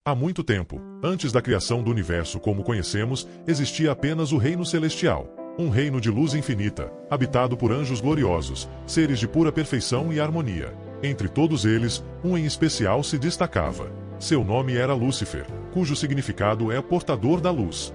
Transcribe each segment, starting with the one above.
Há muito tempo, antes da criação do universo como conhecemos, existia apenas o reino celestial. Um reino de luz infinita, habitado por anjos gloriosos, seres de pura perfeição e harmonia. Entre todos eles, um em especial se destacava. Seu nome era Lúcifer, cujo significado é portador da luz.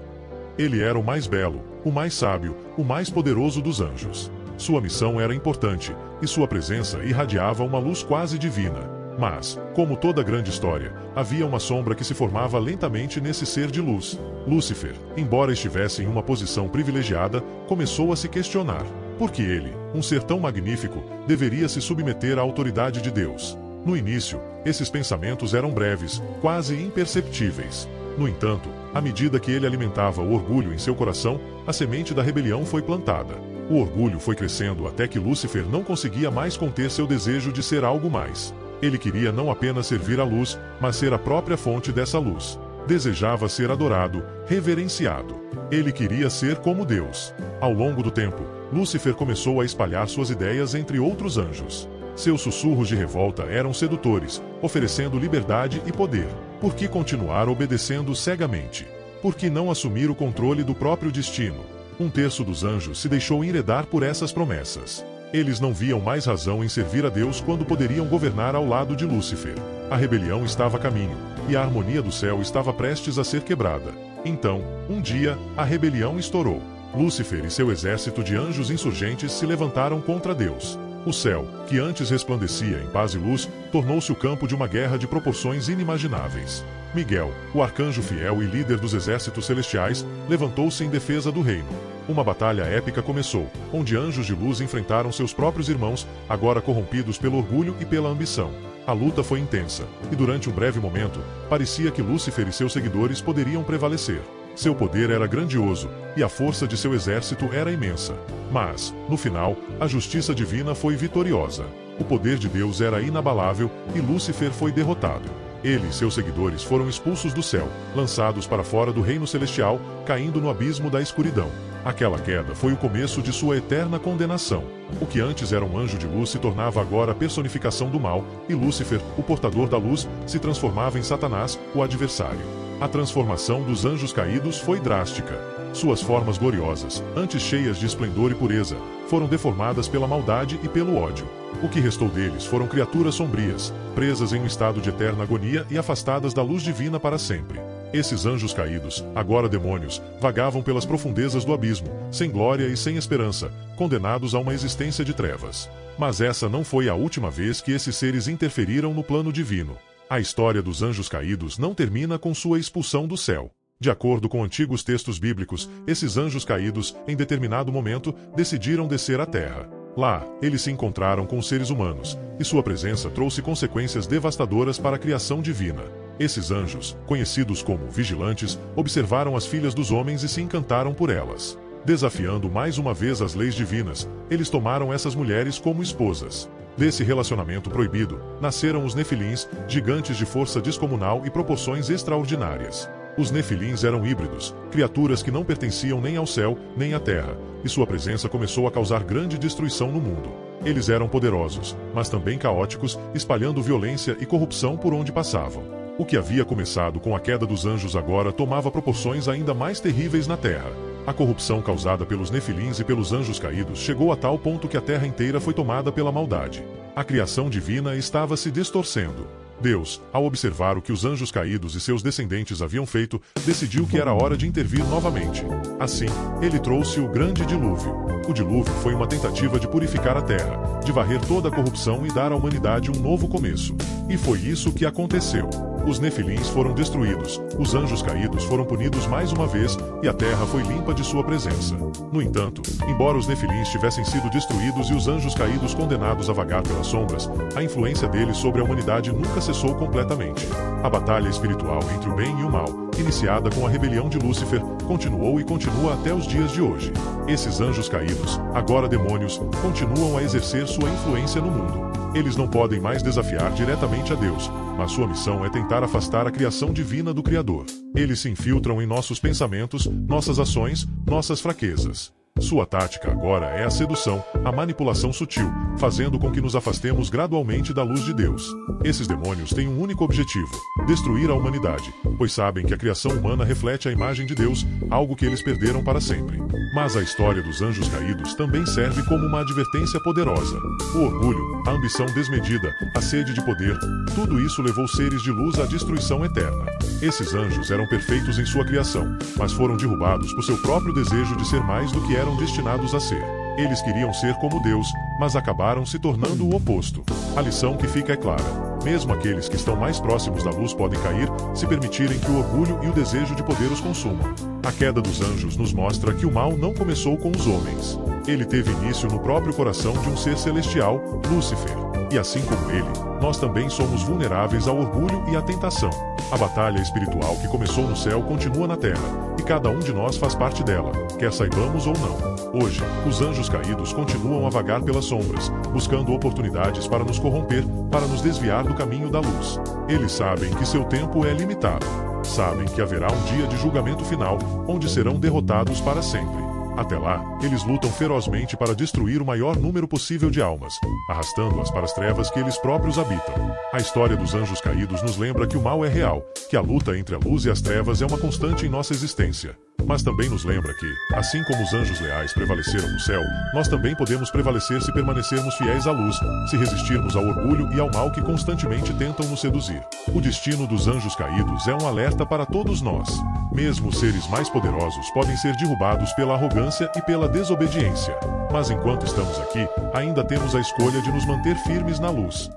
Ele era o mais belo, o mais sábio, o mais poderoso dos anjos. Sua missão era importante, e sua presença irradiava uma luz quase divina. Mas, como toda grande história, havia uma sombra que se formava lentamente nesse ser de luz. Lúcifer, embora estivesse em uma posição privilegiada, começou a se questionar. Por que ele, um ser tão magnífico, deveria se submeter à autoridade de Deus? No início, esses pensamentos eram breves, quase imperceptíveis. No entanto, à medida que ele alimentava o orgulho em seu coração, a semente da rebelião foi plantada. O orgulho foi crescendo até que Lúcifer não conseguia mais conter seu desejo de ser algo mais. Ele queria não apenas servir à luz, mas ser a própria fonte dessa luz. Desejava ser adorado, reverenciado. Ele queria ser como Deus. Ao longo do tempo, Lúcifer começou a espalhar suas ideias entre outros anjos. Seus sussurros de revolta eram sedutores, oferecendo liberdade e poder. Por que continuar obedecendo cegamente? Por que não assumir o controle do próprio destino? Um terço dos anjos se deixou enredar por essas promessas. Eles não viam mais razão em servir a Deus quando poderiam governar ao lado de Lúcifer. A rebelião estava a caminho, e a harmonia do céu estava prestes a ser quebrada. Então, um dia, a rebelião estourou. Lúcifer e seu exército de anjos insurgentes se levantaram contra Deus. O céu, que antes resplandecia em paz e luz, tornou-se o campo de uma guerra de proporções inimagináveis. Miguel, o arcanjo fiel e líder dos exércitos celestiais, levantou-se em defesa do reino. Uma batalha épica começou, onde anjos de luz enfrentaram seus próprios irmãos, agora corrompidos pelo orgulho e pela ambição. A luta foi intensa, e durante um breve momento, parecia que Lúcifer e seus seguidores poderiam prevalecer. Seu poder era grandioso, e a força de seu exército era imensa. Mas, no final, a justiça divina foi vitoriosa. O poder de Deus era inabalável, e Lúcifer foi derrotado. Ele e seus seguidores foram expulsos do céu, lançados para fora do reino celestial, caindo no abismo da escuridão. Aquela queda foi o começo de sua eterna condenação. O que antes era um anjo de luz se tornava agora a personificação do mal, e Lúcifer, o portador da luz, se transformava em Satanás, o adversário. A transformação dos anjos caídos foi drástica. Suas formas gloriosas, antes cheias de esplendor e pureza, foram deformadas pela maldade e pelo ódio. O que restou deles foram criaturas sombrias, presas em um estado de eterna agonia e afastadas da luz divina para sempre. Esses anjos caídos, agora demônios, vagavam pelas profundezas do abismo, sem glória e sem esperança, condenados a uma existência de trevas. Mas essa não foi a última vez que esses seres interferiram no plano divino. A história dos anjos caídos não termina com sua expulsão do céu. De acordo com antigos textos bíblicos, esses anjos caídos, em determinado momento, decidiram descer à terra. Lá, eles se encontraram com os seres humanos, e sua presença trouxe consequências devastadoras para a criação divina. Esses anjos, conhecidos como vigilantes, observaram as filhas dos homens e se encantaram por elas. Desafiando mais uma vez as leis divinas, eles tomaram essas mulheres como esposas. Desse relacionamento proibido, nasceram os Nefilins, gigantes de força descomunal e proporções extraordinárias. Os Nefilins eram híbridos, criaturas que não pertenciam nem ao céu, nem à terra, e sua presença começou a causar grande destruição no mundo. Eles eram poderosos, mas também caóticos, espalhando violência e corrupção por onde passavam. O que havia começado com a queda dos anjos agora tomava proporções ainda mais terríveis na terra. A corrupção causada pelos Nefilins e pelos anjos caídos chegou a tal ponto que a terra inteira foi tomada pela maldade. A criação divina estava se distorcendo. Deus, ao observar o que os anjos caídos e seus descendentes haviam feito, decidiu que era hora de intervir novamente. Assim, ele trouxe o grande dilúvio. O dilúvio foi uma tentativa de purificar a terra, de varrer toda a corrupção e dar à humanidade um novo começo. E foi isso que aconteceu. Os Nefilins foram destruídos, os anjos caídos foram punidos mais uma vez, e a terra foi limpa de sua presença. No entanto, embora os Nefilins tivessem sido destruídos e os anjos caídos condenados a vagar pelas sombras, a influência deles sobre a humanidade nunca cessou completamente. A batalha espiritual entre o bem e o mal, iniciada com a rebelião de Lúcifer, continuou e continua até os dias de hoje. Esses anjos caídos, agora demônios, continuam a exercer sua influência no mundo. Eles não podem mais desafiar diretamente a Deus, mas sua missão é tentar afastar a criação divina do Criador. Eles se infiltram em nossos pensamentos, nossas ações, nossas fraquezas. Sua tática agora é a sedução, a manipulação sutil, fazendo com que nos afastemos gradualmente da luz de Deus. Esses demônios têm um único objetivo: destruir a humanidade, pois sabem que a criação humana reflete a imagem de Deus, algo que eles perderam para sempre. Mas a história dos anjos caídos também serve como uma advertência poderosa. O orgulho, a ambição desmedida, a sede de poder, tudo isso levou seres de luz à destruição eterna. Esses anjos eram perfeitos em sua criação, mas foram derrubados por seu próprio desejo de ser mais do que eram destinados a ser. Eles queriam ser como Deus, mas acabaram se tornando o oposto. A lição que fica é clara: mesmo aqueles que estão mais próximos da luz podem cair, se permitirem que o orgulho e o desejo de poder os consumam. A queda dos anjos nos mostra que o mal não começou com os homens. Ele teve início no próprio coração de um ser celestial, Lúcifer. E assim como ele, nós também somos vulneráveis ao orgulho e à tentação. A batalha espiritual que começou no céu continua na terra, e cada um de nós faz parte dela, quer saibamos ou não. Hoje, os anjos caídos continuam a vagar pelas sombras, buscando oportunidades para nos corromper, para nos desviar do caminho da luz. Eles sabem que seu tempo é limitado. Sabem que haverá um dia de julgamento final, onde serão derrotados para sempre. Até lá, eles lutam ferozmente para destruir o maior número possível de almas, arrastando-as para as trevas que eles próprios habitam. A história dos anjos caídos nos lembra que o mal é real, que a luta entre a luz e as trevas é uma constante em nossa existência. Mas também nos lembra que, assim como os anjos leais prevaleceram no céu, nós também podemos prevalecer se permanecermos fiéis à luz, se resistirmos ao orgulho e ao mal que constantemente tentam nos seduzir. O destino dos anjos caídos é um alerta para todos nós. Mesmo os seres mais poderosos podem ser derrubados pela arrogância e pela desobediência. Mas enquanto estamos aqui, ainda temos a escolha de nos manter firmes na luz.